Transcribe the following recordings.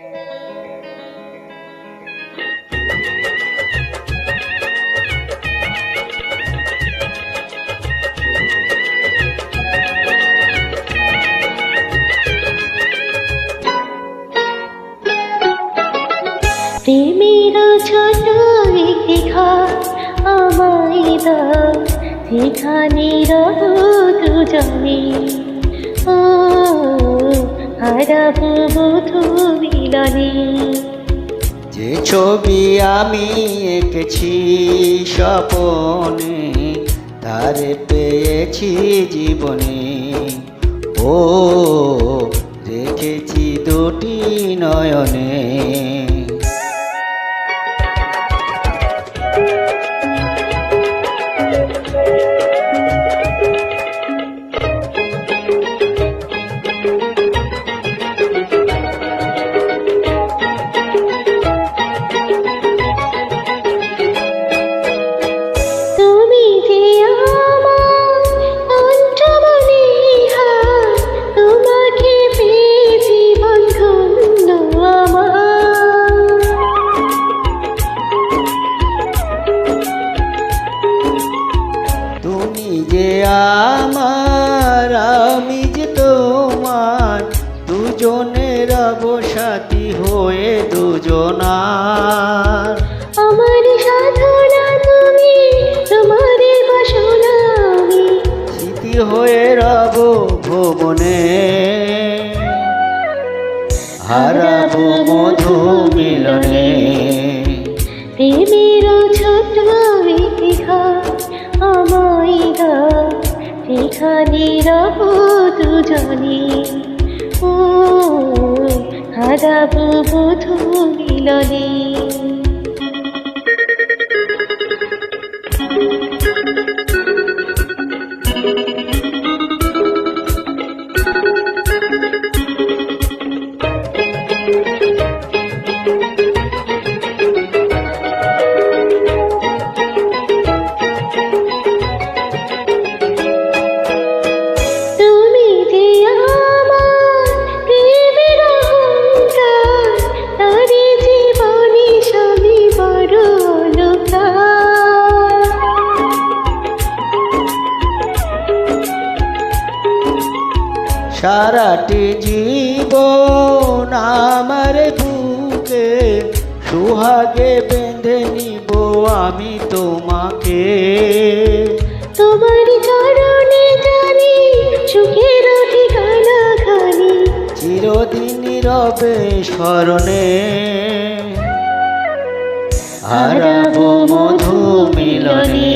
প্রেমের ছোট একটি ঘর আমায় দাও, যেখানে রব দুজনে। ও হারাবো বধূ মিলনে। যে ছবি আমি এঁকেছি স্বপনে, তারে পেয়েছি জীবনে। ও রেখেছি দুটি নয়নে। আমার আমি যে তোমার, দুজনের সাথী হয়ে দুজনার। আমার সাধনা তুমি, তোমার বাসনা আমি, স্মৃতি হয়ে রব ভুবনে। হারাবো মধু মিলনে। প্রেমের ছোট একটি ঘর আমায় দাও, যেখানে রব দুজনে। ও হারাবো বধূ মিলনে। সারাটি জীবন আমার বুকে সুহাগে বেঁধে নিব আমি তোমাকে। তোমার চরণে জানি সুখের ঠিকানা খানি, চিরদিন রবে স্মরণে। হারাবো মধু মিলনে।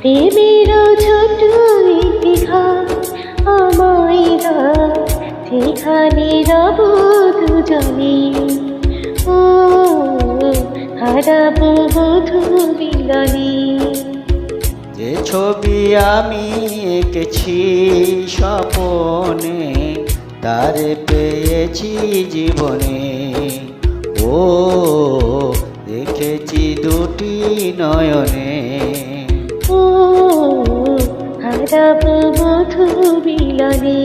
প্রেমের ছোট একটি ঘর আমায় দাও, যেখানে রব দুজনে। ও হারাবো বধূ মিলনে। যে ছবি আমি এঁকেছি স্বপনে, তারে পেয়েছি জীবনে। ও দেখেছি দুটি নয়নে। ও হারাবো বধূ মিলনে।